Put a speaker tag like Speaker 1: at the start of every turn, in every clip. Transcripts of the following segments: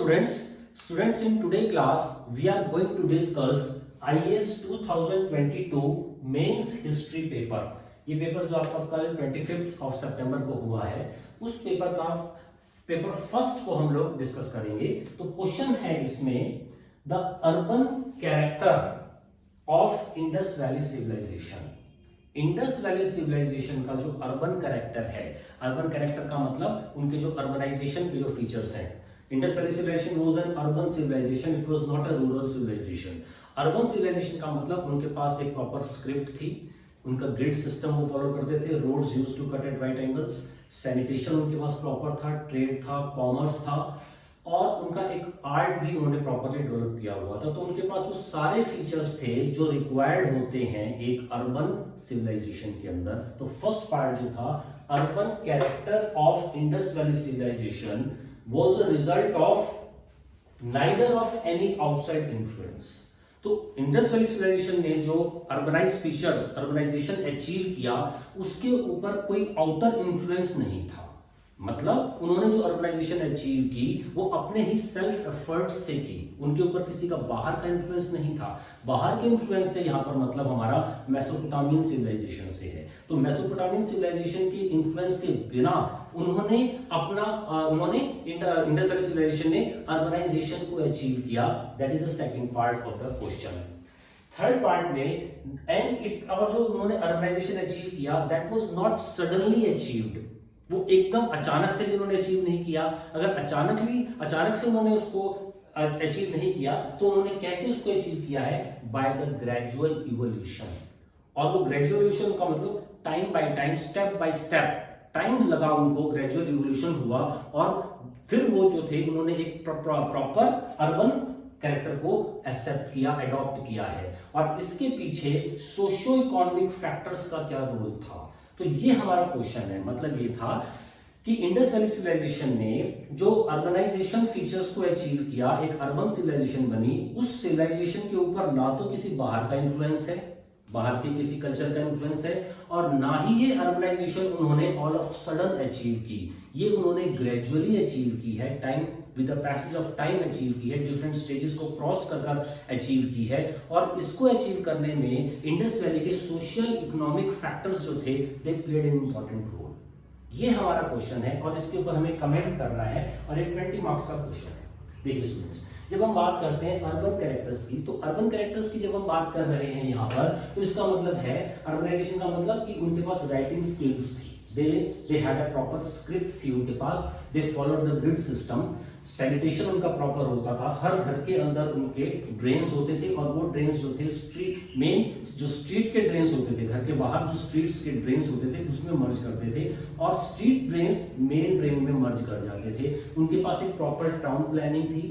Speaker 1: Students, in today class we are going to discuss IAS 2022 mains history paper. ये paper जो आपका कल 25 of सितंबर को हुआ है, उस पेपर फर्स्ट को हम लोग डिस्कस करेंगे। तो क्वेश्चन है इसमें, the urban character of Indus valley civilisation. Indus valley civilisation का जो अर्बन कैरेक्टर है, अर्बन कैरेक्टर का मतलब उनके जो अर्बनाइजेशन के जो फीचर्स हैं। Indus valley civilisation was an urban civilisation, it was not a rural civilisation. Urban civilisation का मतलब उनके पास एक प्रॉपर स्क्रिप्ट थी, उनका ग्रिड सिस्टम वो फॉलो करते थे, roads used to cut at right angles, sanitation उनके पास प्रॉपर था, ट्रेड था, कॉमर्स था, और उनका एक आर्ट भी उन्होंने प्रॉपरली डेवलप किया हुआ था। तो उनके पास वो सारे फीचर्स थे जो रिक्वायर्ड होते हैं एक अर्बन सिविलाइजेशन के अंदर। तो फर्स्ट पार्ट जो था, urban character of Indus valley civilisation was a result of neither of any outside influence. तो इंडस वैली सिविलाइजेशन ने जो अर्बनाइज फीचर्स, अर्बनाइजेशन अचीव किया, उसके ऊपर कोई आउटर इन्फ्लुएंस नहीं था। मतलब उन्होंने जो अर्बनाइजेशन अचीव की वो अपने ही सेल्फ एफर्ट से की, उनके ऊपर किसी का बाहर का इन्फ्लुएंस नहीं था। बाहर के इन्फ्लुएंस से यहाँ पर मतलब हमारा मेसोपोटामियन सिविलाइजेशन से है। तो मेसोपोटामियन सिविलाइजेशन के इन्फ्लुएंस के बिना उन्होंने इंडस वैली सिविलाइजेशन ने अर्बनाइजेशन को अचीव किया। That is the second part of the question. Third part में, और जो उन्होंने अर्बनाइजेशन अचीव किया, that was not suddenly achieved. वो एकदम अचानक से भी उन्होंने अचीव नहीं किया। अगर अचानक से उन्होंने उसको अचीव नहीं किया, तो उन्होंने कैसे उसको अचीव किया है? By the gradual evolution. और वो ग्रेजुअल इवोल्यूशन का मतलब time by time, step by step, time लगा उनको, ग्रेजुअल इवोल्यूशन हुआ, और फिर वो जो थे उन्होंने एक प्रॉपर अर्बन कैरेक्टर को एक्सेप्ट किया, अडॉप्ट किया है। और इसके पीछे सोशियो इकोनॉमिक फैक्टर्स का क्या रोल था? तो ये हमारा क्वेश्चन है। मतलब ये था कि इंडस वैली सिविलाइजेशन ने जो अर्बनाइजेशन फीचर्स को अचीव किया, एक अर्बन सिविलाइजेशन बनी, उस सिविलाइजेशन के ऊपर ना तो किसी बाहर का इन्फ्लुएंस है, बाहर के किसी कल्चर का इन्फ्लुएंस है, और ना ही ये अर्बनाइजेशन उन्होंने ऑल ऑफ सडन अचीव की। ये उन्होंने ग्रेजुअली अचीव की है, time with the passage of time achieve की है, डिफरेंट स्टेजेस को क्रॉस कर अचीव की है। और इसको अचीव करने में इंडस वैली के सोशल इकोनॉमिक फैक्टर्स जो थे, they played an important role. ये हमारा क्वेश्चन है और इसके ऊपर हमें कमेंट करना है, और ये 20 मार्क्स का क्वेश्चन है। देखिए स्टूडेंट्स, जब हम बात करते हैं अर्बन कैरेक्टर्स की, तो अर्बन कैरेक्टर्स की जब हम बात कर रहे हैं यहाँ पर, तो इसका मतलब है अर्बनाइजेशन का मतलब कि उनके पास राइटिंग स्किल्स थी, they had a proper script थी उनके पास, they followed the grid system, sanitation उनका प्रॉपर होता था, हर घर के अंदर उनके ड्रेन्स होते थे, और वो ड्रेन्स जो थे स्ट्रीट के ड्रेन्स होते थे, घर के बाहर जो स्ट्रीट्स के ड्रेन्स होते थे उसमें मर्ज करते थे, और स्ट्रीट ड्रेन्स मेन ड्रेन में मर्ज कर जाते थे। उनके पास एक प्रॉपर टाउन प्लानिंग थी।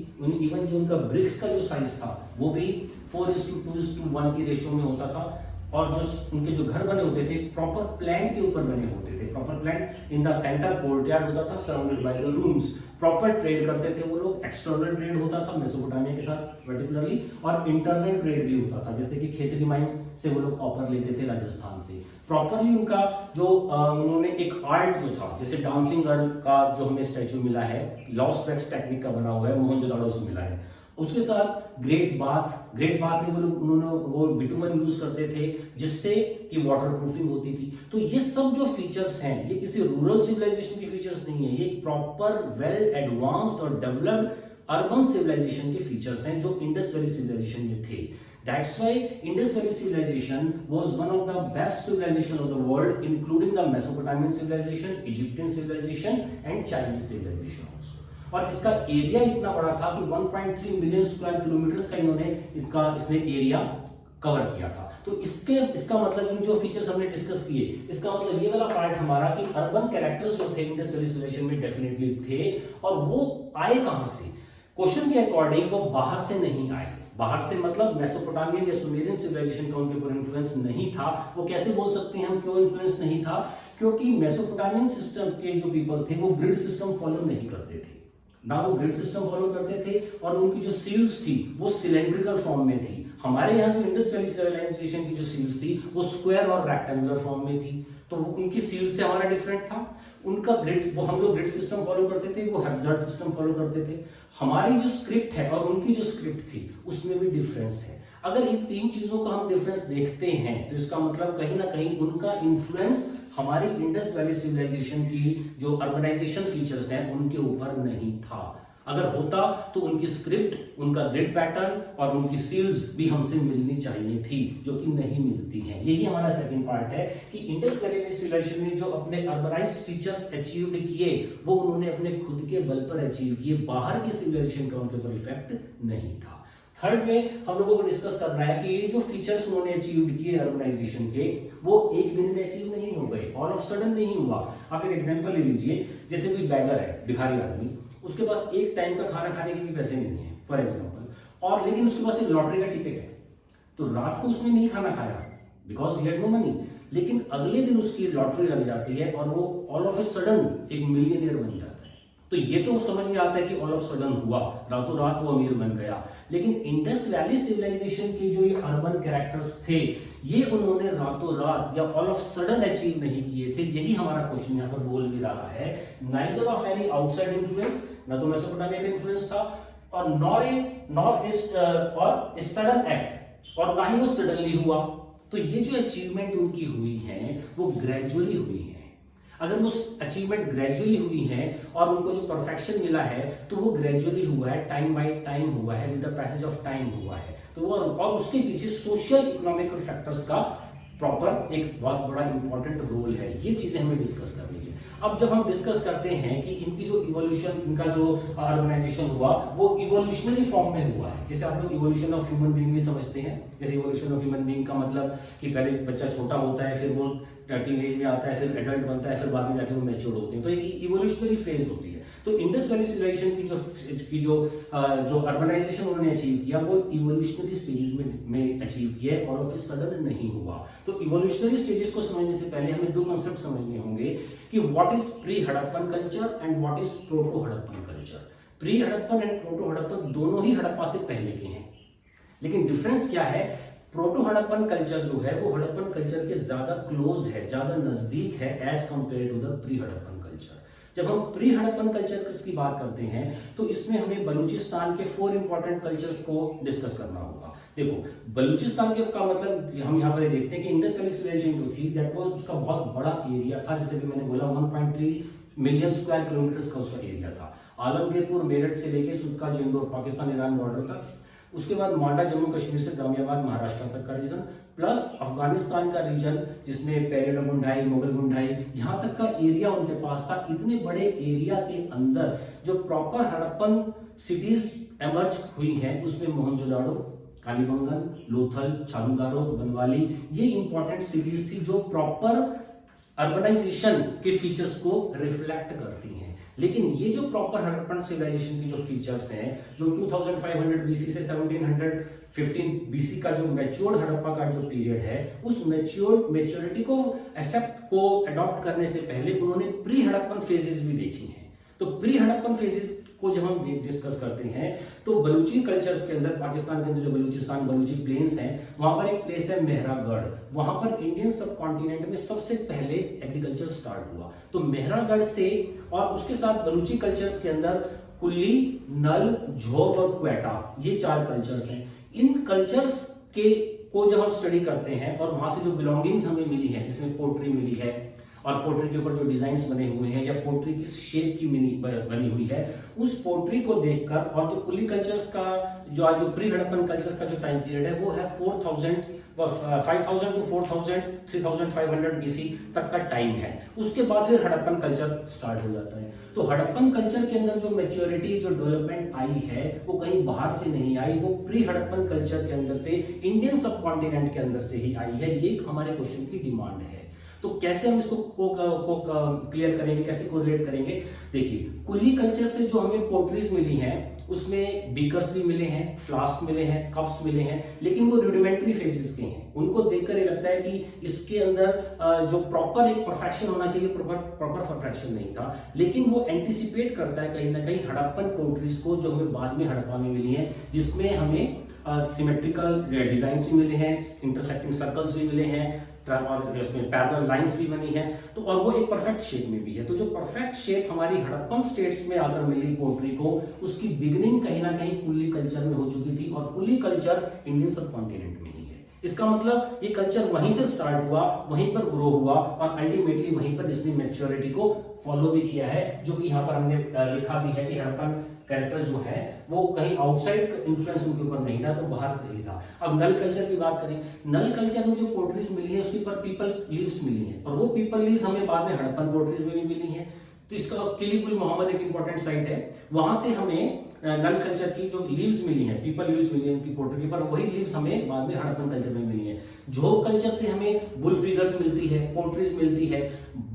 Speaker 1: इवन जो उनका ब्रिक्स का जो साइज था वो भी 4:2:1 की रेशियो में होता था, और जो उनके जो घर बने होते थे प्रॉपर प्लान के ऊपर बने होते थे। Proper plan in the centre courtyard होता था, surrounded by the rooms. Proper trade करते थे वो लोग, एक्सटर्नल ट्रेड होता था मेसोपोटामिया के साथ पर्टिकुलरली, और इंटरनल ट्रेड भी होता था, जैसे कि खेतरी माइंस से वो लोग कॉपर लेते थे राजस्थान से। प्रॉपरली उनका जो उन्होंने एक आर्ट जो था, जैसे डांसिंग गर्ल का जो हमें स्टैचू मिला है, लॉस्ट वैक्स टेक्निक का बना हुआ है, मोहनजोदाड़ो से मिला है। उसके साथ ग्रेट बाथ में उन्होंने वो बिटुमन यूज करते थे, जिससे कि वाटर प्रूफिंग होती थी। तो ये सब जो फीचर्स हैं, ये किसी रूरल सिविलाइजेशन के फीचर्स नहीं है, ये प्रॉपर वेल एडवांस्ड और डेवलप्ड अर्बन सिविलाइजेशन के फीचर्स हैं जो इंडस वैली सिविलाइजेशन में थे। That's why Indus Valley civilization was one of the best civilization of the world, including the Mesopotamian civilization, Egyptian civilization and Chinese civilization also. और इसका area इतना बड़ा था कि 1.3 मिलियन स्क्वायर किलोमीटर का इसने एरिया कवर किया था। तो इसका मतलब जो फीचर्स हमने डिस्कस किए, इसका मतलब ये वाला पार्ट हमारा कि अर्बन कैरेक्टर्स जो थे इंडस वैली सिविलाइजेशन में डेफिनेटली थे, और वो आए कहां से? क्वेश्चन के अकॉर्डिंग वो बाहर से नहीं आए। बाहर से मतलब मेसोपोटामियन या सुमेरियन सिविलाइजेशन का उनके ऊपर इन्फ्लुएंस नहीं था। वो कैसे बोल सकते हैं हम क्यों इन्फ्लुएंस नहीं था? क्योंकि मेसोपोटामियन सिस्टम के जो पीपल थे वो ग्रिड सिस्टम फॉलो नहीं करते थे, ना वो ग्रिड सिस्टम फॉलो करते थे, और उनकी जो सील्स थी वो सिलेंड्रिकल फॉर्म में थी। हमारे यहाँ जो इंडस वैली सिविलाइजेशन की जो सील्स थी वो स्क्वायर और रेक्टेंगुलर फॉर्म में थी। तो उनकी सील्स से हमारा डिफरेंट था। उनका ग्रिड, वो हम लोग ग्रिड सिस्टम फॉलो करते थे, वो हैब्जार्ड सिस्टम फॉलो करते थे। हमारी जो स्क्रिप्ट है और उनकी जो स्क्रिप्ट थी उसमें भी डिफरेंस है। अगर इन तीन चीजों का हम डिफरेंस देखते हैं तो इसका मतलब कहीं ना कहीं उनका इन्फ्लुएंस हमारी इंडस वैली सिविलाइजेशन की जो अर्बनाइजेशन फीचर्स हैं उनके ऊपर नहीं था। अगर होता तो उनकी स्क्रिप्ट, उनका ग्रिड पैटर्न और उनकी सील्स भी हमसे मिलनी चाहिए थी, जो कि नहीं मिलती हैं। यही हमारा सेकंड पार्ट है कि इंडस वैली सिविलाइजेशन ने जो अपने अर्बनाइज्ड फीचर्स अचीव किए वो उन्होंने अपने खुद के बल पर अचीव किए, बाहर की सिविलाइजेशन का उनके ऊपर इफेक्ट नहीं था। थर्ड में हम लोगों को डिस्कस करना है कि ये जो फीचर्स उन्होंने अचीव किए अर्बनाइजेशन के, वो एक दिन में अचीव नहीं हो गए, ऑल ऑफ सडन नहीं हुआ। आप एक एग्जांपल ले लीजिए, जैसे कोई बैगर है, भिखारी आदमी, उसके पास एक टाइम का खाना खाने के भी पैसे नहीं है फॉर एग्जांपल, और लेकिन उसके पास एक लॉटरी का टिकट है, तो रात को उसने नहीं खाना खाया because he had no money, लेकिन अगले दिन उसकी लॉटरी लग जाती है और वो ऑल ऑफ ए सडन एक मिलियनियर बन जाता है। तो ये तो समझ में आता है कि ऑल ऑफ सडन हुआ, रातों रात वो अमीर बन गया। लेकिन इंडस वैली सिविलाइजेशन के जो ये अर्बन कैरेक्टर्स थे, ये उन्होंने रातों रात या ऑल ऑफ सडन अचीव नहीं किए थे। यही हमारा क्वेश्चन यहाँ पर बोल भी रहा है। Neither of any outside influence, ना तो मेसोपोटामिया का इन्फ्लुएंस था और नॉर ए सडन एक्ट, और ना ही वो सडनली हुआ। तो ये जो अचीवमेंट उनकी हुई है वो ग्रेजुअली हुई है। अगर वो अचीवमेंट ग्रेजुअली हुई है और उनको जो परफेक्शन मिला है तो वो ग्रेजुअली हुआ है, टाइम बाय टाइम हुआ है, with the passage of time हुआ है। तो और उसके पीछे सोशल इकोनॉमिकल फैक्टर्स का प्रॉपर एक बहुत बड़ा इंपॉर्टेंट रोल है। ये चीजें हमें डिस्कस करनी है। अब जब हम डिस्कस करते हैं कि इनकी जो इवोल्यूशन, इनका जो ऑर्गेनाइजेशन हुआ वो इवोल्यूशनरी फॉर्म में हुआ है। जैसे आप लोग इवोल्यूशन ऑफ ह्यूमन बीइंग भी समझते हैं। जैसे इवोल्यूशन ऑफ ह्यूमन बीइंग का मतलब कि पहले बच्चा छोटा होता है, फिर वो टीनेज में आता है, फिर एडल्ट बनता है, फिर बाद में जाके वो मैच्योर होते हैं। तो एक इवोल्यूशनरी फेज होती है। तो इंडस वैली सिविलाइजेशन की जो अर्बनाइजेशन उन्होंने अचीव किया वो इवोल्यूशनरी स्टेजेस में अचीव किया है, ऑल ऑफ ए सडन नहीं हुआ। तो इवोल्यूशनरी स्टेजेस को समझने से पहले हमें दो कांसेप्ट समझने होंगे कि what is pre Harappan culture and what is proto Harappan culture. Pre Harappan and proto Harappan दोनों ही हड़प्पा से पहले के हैं, लेकिन डिफरेंस क्या है? प्रोटो हड़प्पन कल्चर जो है वो हड़प्पन कल्चर के ज्यादा क्लोज है, ज्यादा नजदीक है as compared to the pre Harappan culture. जब हम प्री हड़प्पन कल्चर की बात करते हैं तो इसमें हमें बलूचिस्तान के 4 इंपॉर्टेंट कल्चर्स को डिस्कस करना होगा। देखो, बलूचिस्तान के का मतलब हम यहाँ पर देखते हैं कि इंडस वैली सिविलाइजेशन जो थी दैट वाज, उसका बहुत बड़ा एरिया था। जैसे भी मैंने बोला 1.3 मिलियन स्क्वायर किलोमीटर का उसका एरिया था। आलमगीरपुर मेरठ से लेके सुक्का जिंदौर पाकिस्तान ईरान बॉर्डर तक, उसके बाद मांडा जम्मू कश्मीर से गाजियाबाद महाराष्ट्र तक का रीजन, प्लस अफगानिस्तान का रीजन जिसमें पेरेडोगुंडाई, मोगलगुंडाई, यहाँ तक का एरिया उनके पास था। इतने बड़े एरिया के अंदर जो प्रॉपर हड़प्पन सिटीज एमर्ज हुई हैं उसमें मोहनजोदाड़ो, कालीबंगन, लोथल, चालुंगारो, बनवाली, ये इंपॉर्टेंट सिटीज थी जो प्रॉपर अर्बनाइजेशन के फीचर्स को रिफ्लेक्ट करती हैं। लेकिन ये जो प्रॉपर हड़प्पन सिविलाइजेशन की जो फीचर्स हैं, जो 2500 बीसी से 1715 बीसी का जो मैच्योर्ड हड़प्पा का जो पीरियड है, उस मैच्योरिटी को अडॉप्ट करने से पहले उन्होंने प्री हड़प्पन फेजेस भी देखी हैं। तो प्री हड़प्पन फेजेस को जब हम डिस्कस करते हैं तो बलूची कल्चर्स के अंदर, पाकिस्तान के अंदर जो बलूचिस्तान बलूची प्लेन्स हैं, वहां पर एक प्लेस है मेहरागढ़। वहां पर इंडियन सब कॉन्टिनेंट में सबसे पहले एग्रीकल्चर स्टार्ट हुआ। तो मेहरागढ़ से और उसके साथ बलूची कल्चर्स के अंदर कुल्ली, नल, झोब और क्वेटा, ये 4 कल्चर्स हैं। इन कल्चर्स को जब हम स्टडी करते हैं और वहां से जो बिलोंगिंग्स हमें मिली है, जिसमें पोट्री मिली है और पोट्री के ऊपर जो डिजाइन्स बने हुए हैं या पोट्री की शेप की बनी हुई है, उस पोट्री को देखकर, और जो कुली कल्चर्स का जो प्री हड़प्पन कल्चर का जो टाइम पीरियड है वो है 5000 टू 3500 बीसी तक का टाइम है। उसके बाद फिर हड़प्पन कल्चर स्टार्ट हो जाता है। तो हड़प्पन कल्चर के अंदर जो मैच्योरिटी, जो डेवलपमेंट आई है वो कहीं बाहर से नहीं आई, वो प्री हड़प्पन कल्चर के अंदर से, इंडियन सब कॉन्टिनेंट के अंदर से ही आई है। ये हमारे क्वेश्चन की डिमांड है। तो कैसे हम इसको क्लियर करेंगे, कैसे कोरिलेट करेंगे? देखिए, कुली कल्चर से जो हमें पोट्रीज मिली हैं उसमें बीकर्स भी मिले हैं, फ्लास्क मिले हैं, कप्स मिले हैं, लेकिन वो रूडिमेंट्री फेजेस के हैं। उनको देखकर ये लगता है कि इसके अंदर जो प्रॉपर एक परफेक्शन होना चाहिए, प्रॉपर परफेक्शन नहीं था। लेकिन वो एंटिसिपेट करता है कहीं ना कहीं हड़प्पन पोट्रीज को जो हमें बाद में हड़प्पा में मिली है, जिसमें हमें सिमेट्रिकल डिजाइन भी मिले हैं, इंटरसेक्टिंग सर्कल्स भी मिले हैं, और इसमें पैरेलल लाइंस भी बनी है, तो और वो एक परफेक्ट शेप में भी है। तो जो परफेक्ट शेप हमारी हड़प्पन स्टेट्स में आकर मिली पोट्री को, उसकी बिगिनिंग कहीं ना कहीं कुल्ली कल्चर में हो चुकी थी, और कुल्ली कल्चर इंडियन सब कॉन्टिनेंट में ही है। इसका मतलब ये कल्चर वहीं से स्टार्ट हुआ, वहीं पर ग्रो हुआ, और अल्टीमेटली वहीं पर इसने मैच्योरिटी को फॉलो भी किया है, जो कि यहाँ पर हमने लिखा भी है कि हड़प्पन कैरेक्टर जो है वो कहीं आउटसाइड इन्फ्लुएंस उनके ऊपर नहीं था, तो बाहर कहीं था। अब नल कल्चर की बात करें, नल कल्चर में जो पोट्रीज मिली है उसके ऊपर पीपल लीव्स मिली है, और वो पीपल लीव्स हमें बाद में हड़प्पन पोट्रीज में भी मिली है। तो इसका किली गुल मोहम्मद एक इंपॉर्टेंट साइट है, वहां से हमें नल कल्चर की जो लीव्स मिली है, पीपल लीव्स मिली है उनकी पोट्री पर, वही लीव्स हमें बाद में हड़प्पन कल्चर में मिली है। झोप कल्चर से हमें बुल फिगर्स मिलती है, पोट्रीज मिलती है,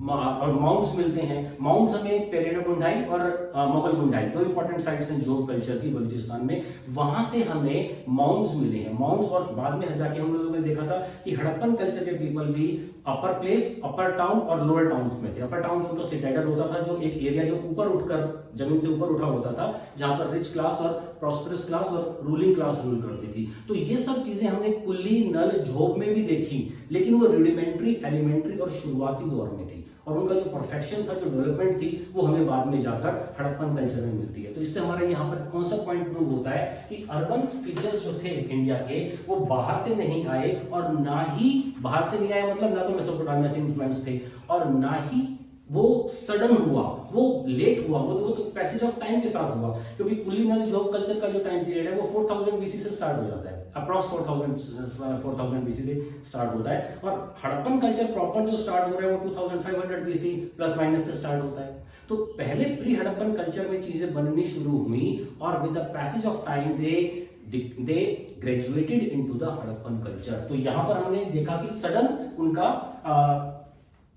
Speaker 1: और माउंट्स मिलते हैं। माउंट्स हमें पेरेडोगुंडाई और मोगल गुंडाई, दो इंपॉर्टेंट साइट्स हैं झोप कल्चर की बलूचिस्तान में, वहां से हमें माउंट्स मिले हैं। माउंट्स, और बाद में जाके हम लोगों ने देखा था कि हड़प्पन कल्चर के पीपल भी अपर प्लेस, अपर टाउन और लोअर टाउन्स में थे। अपर टाउन उनका सिटाइडल होता था, जो एक एरिया जो ऊपर उठकर जमीन से ऊपर उठा होता था, जहां पर रिच क्लास और प्रॉस्परस क्लास और रूलिंग क्लास रूल करती थी। तो ये सब चीजें हमने कुल्ली, नल, झोप में भी देखी, लेकिन वो रूडिमेंट्री, एलिमेंट्री और शुरुआती दौर में थी, और उनका जो परफेक्शन था, जो डेवलपमेंट थी, वो हमें बाद में जाकर हड़प्पन कल्चर में मिलती है। तो इससे हमारा यहाँ पर कौन सा पॉइंट प्रूव होता है कि अर्बन फीचर्स जो थे इंडिया के, वो बाहर से नहीं आए, और ना ही बाहर से नहीं आए मतलब ना तो मेसोपोटामिया से इन्फ्लुएंस थे, और ना ही वो सडन हुआ, वो लेट हुआ, वो तो पैसेज ऑफ टाइम के साथ हुआ, क्योंकि कुली नल झोप कल्चर का जो टाइम पीरियड है वो 4000 बीसी से स्टार्ट हो जाता है, अप्रॉक्स 4000 बीसी से स्टार्ट होता है, और हड़प्पन कल्चर प्रॉपर जो स्टार्ट हो रहा है वो 2500 बीसी प्लस माइनस से स्टार्ट होता है। तो पहले प्री हड़प्पन कल्चर में चीजें बननी शुरू हुई, और with the passage of time they graduated into the Harappan culture. तो यहां पर हमने देखा कि सडन उनका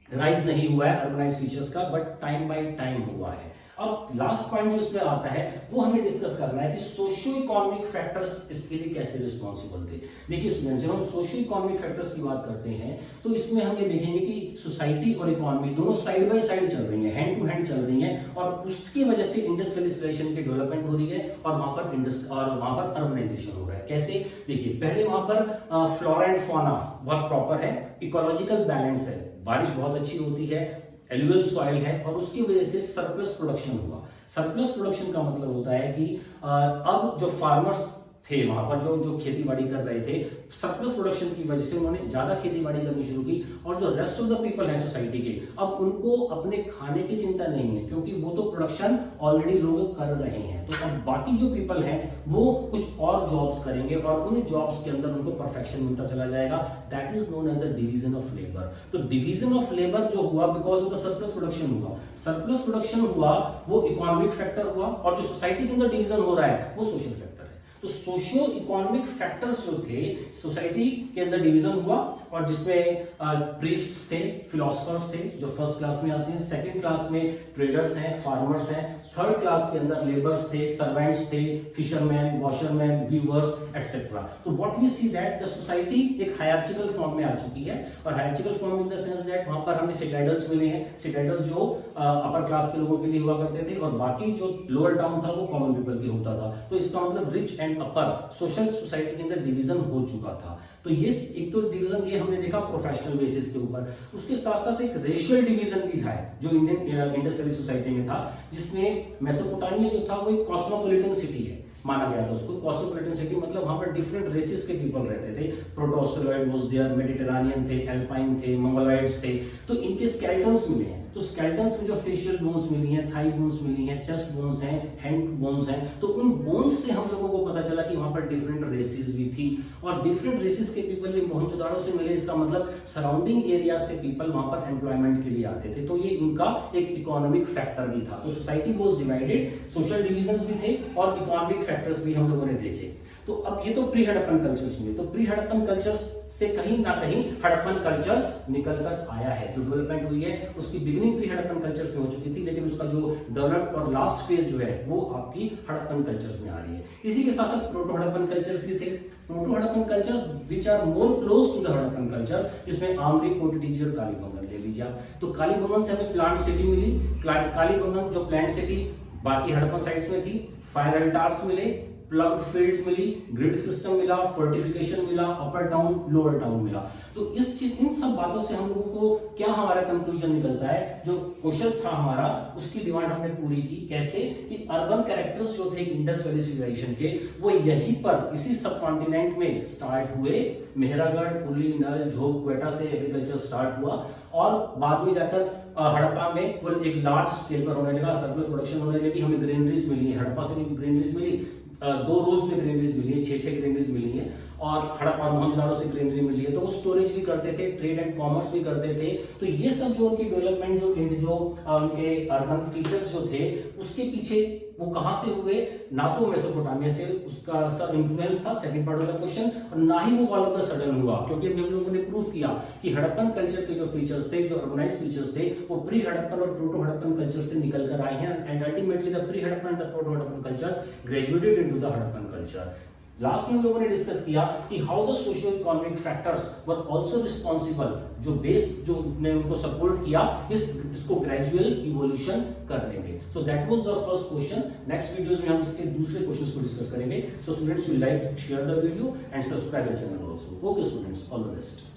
Speaker 1: राइज नहीं हुआ है अर्बनाइज फीचर्स का, बट टाइम बाय टाइम हुआ है। अब लास्ट पॉइंट जो इसमें आता है वो हमें डिस्कस करना है कि सोशियो इकोनॉमिक फैक्टर्स इसके लिए कैसे रिस्पॉन्सिबल थे। देखिए स्टूडेंट्स, जब हम सोशियो इकोनॉमिक फैक्टर्स की बात करते हैं तो इसमें हम ये देखेंगे कि सोसाइटी और इकोनॉमी दोनों साइड बाय साइड चल रही है, हैंड टू हैंड चल रही है, और उसकी वजह से इंडस्ट्रियलाइजेशन की डेवलपमेंट हो रही है, और वहां पर अर्बनाइजेशन हो रहा है। कैसे? देखिए, पहले वहां पर फ्लोरा एंड फौना बहुत प्रॉपर है, इकोलॉजिकल बैलेंस है, बारिश बहुत अच्छी होती है, एलुवियल सॉइल है, और उसकी वजह से सरप्लस प्रोडक्शन हुआ। सरप्लस प्रोडक्शन का मतलब होता है कि अब जो फार्मर्स थे वहां पर जो खेती बाड़ी कर रहे थे, सरप्लस प्रोडक्शन की वजह से उन्होंने ज्यादा खेती बाड़ी करनी शुरू की, और जो रेस्ट ऑफ द पीपल है सोसाइटी के, अब उनको अपने खाने की चिंता नहीं है, क्योंकि वो तो प्रोडक्शन ऑलरेडी लोग कर रहे हैं। तो अब बाकी जो पीपल हैं वो कुछ और जॉब्स करेंगे, और उन जॉब्स के अंदर उनको परफेक्शन मिलता चला जाएगा। That is known as the division of labour. तो डिवीजन ऑफ लेबर जो हुआ because of the surplus production हुआ, सरप्लस प्रोडक्शन हुआ वो इकोनॉमिक फैक्टर हुआ, और जो सोसाइटी के अंदर डिवीजन हो रहा है वो सोशल फैक्टर। तो सोशियो इकोनॉमिक फैक्टर्स जो थे, सोसाइटी के अंदर डिवीजन हुआ, और जिसमें प्रीस्ट्स थे, फिलोसफर्स थे जो फर्स्ट क्लास में आते हैं, सेकंड क्लास में ट्रेडर्स हैं, फार्मर्स हैं, थर्ड क्लास के अंदर लेबर्स थे, सर्वेंट्स थे, फिशरमैन, वॉशरमैन, वीवर्स एक्सेट्रा। तो what we see that the society एक हायरार्चिकल फॉर्म में आ चुकी है, और hierarchical form in the sense that वहां पर हमें सिटाइडल्स मिले हैं, सिटाइडल्स जो अपर क्लास के लोगों के लिए हुआ करते थे, और बाकी जो लोअर टाउन था वो कॉमन पीपल के होता था। तो इसका मतलब rich and upper social society के अंदर डिवीजन हो चुका था। तो ये एक तो डिवीजन ये हमने देखा प्रोफेशनल बेसिस के ऊपर, उसके साथ साथ एक रेशियल डिवीजन भी है जो इंडियन इंडस्ट्रियल सोसाइटी में था, जिसमें मेसोपोटामिया जो था वो एक कॉस्मोपॉलिटन सिटी है माना गया था उसको। कॉस्मोपॉलिटन सिटी मतलब वहां पर डिफरेंट रेसेस के पीपल रहते थे, प्रोटोस्टोलॉइड वाज देयर, मेडिटेरेनियन थे, एल्पाइन थे, मंगोलॉइड्स थे। तो इनके स्केलेटन्स मिले हैं, तो स्केलेटन्स में जो फेशियल बोन्स मिली हैं, थाई बोन्स मिली हैं, चेस्ट बोन्स हैं, हैंड बोन्स हैं, तो उन बोन्स से हम लोगों को पता चला कि वहां पर डिफरेंट रेसेस भी थी, और डिफरेंट रेसेस के पीपल ये मोहनजोदाड़ो से मिले। इसका मतलब सराउंडिंग एरिया से पीपल वहां पर एम्प्लॉयमेंट के लिए आते थे, तो ये इनका एक इकोनॉमिक फैक्टर भी था। तो society was divided, social divisions भी थे और इकोनॉमिक फैक्टर्स भी हम लोगों ने देखे। तो अब ये तो प्री हड़प्पन कल्चर्स हुए, तो प्री हड़प्पन कल्चर्स से कहीं ना कहीं हड़प्पन कल्चर्स निकल कर आया है। जो डेवलपमेंट हुई है उसकी बिगिनिंग प्री हड़प्पन कल्चर्स में हो चुकी थी, लेकिन उसका जो डेवलप और लास्ट फेज जो है वो आपकी हड़प्पन कल्चर्स में आ रही है। इसी के साथ साथ प्रोटो हड़प्पन कल्चर्स भी थे, proto Harappan cultures which are more close to the Harappan culture, जिसमें आमरी, कोटडीजी और कालीबंगन ले लीजिए आप। तो कालीबंगन से हमें प्लांट सिटी मिली, कालीबंगन जो प्लांट सिटी बाकी हड़प्पन साइट्स में थी, फायर अल्टार्स मिले, प्लग्ड फील्ड्स मिली, ग्रिड सिस्टम मिला, फोर्टिफिकेशन मिला, अपर टाउन, लोअर टाउन मिला। तो इन सब बातों से हम लोगों को क्या हमारा कंक्लूजन निकलता है, जो क्वेश्चन था हमारा उसकी डिमांड हमने पूरी की। कैसे कि अर्बन कैरेक्टर्स जो थे इंडस वैली सिविलाइजेशन के, वो यहीं पर इसी सब कॉन्टिनेंट में स्टार्ट हुए। मेहरागढ़, कुल्ली, नल, झोंक, क्वेटा से एग्रीकल्चर स्टार्ट हुआ और बाद में जाकर हड़प्पा में कुल एक लार्ज स्केल पर होने लगा, सरप्लस प्रोडक्शन होने लगी, हमें ग्रेनरीज मिली है। हड़प्पा से भी ग्रेनरीज मिली, 2 रोज में ग्रेनरीज मिली है, 6 ग्रेनरीज मिली है और हड़प्पा मोहनजोदड़ो से ग्रेनरी मिली है। तो वो स्टोरेज भी करते थे, ट्रेड एंड कॉमर्स भी करते थे। तो ये सब जो उनकी डेवलपमेंट जो उनके अर्बन फीचर्स जो थे उसके पीछे वो कहां से हुए, ना तो मेसोपोटामिया से उसका इन्फ्लुएंस था, second part of the question, और ना ही वो ऑल ऑफ द सडन हुआ। क्योंकि हम लोगों ने प्रूव किया कि हड़प्पन कल्चर के जो फीचर्स थे, जो अर्बनाइज फीचर्स थे, वो प्री हड़प्पन और प्रोटो हड़प्पन कल्चर से निकल कर आए हैं and ultimately the pre Harappan and the proto Harappan cultures graduated into the Harappan culture. Last में हम लोगों ने डिस्कस किया कि how the socio economic factors were also responsible, जो बेस जो ने उनको सपोर्ट किया इसको ग्रेजुअल इवोल्यूशन करने में। So that was the first question. Next videos में हम इसके दूसरे क्वेश्चंस को डिस्कस करेंगे। So students, you like share the video and subscribe the channel also. Okay students, all the best.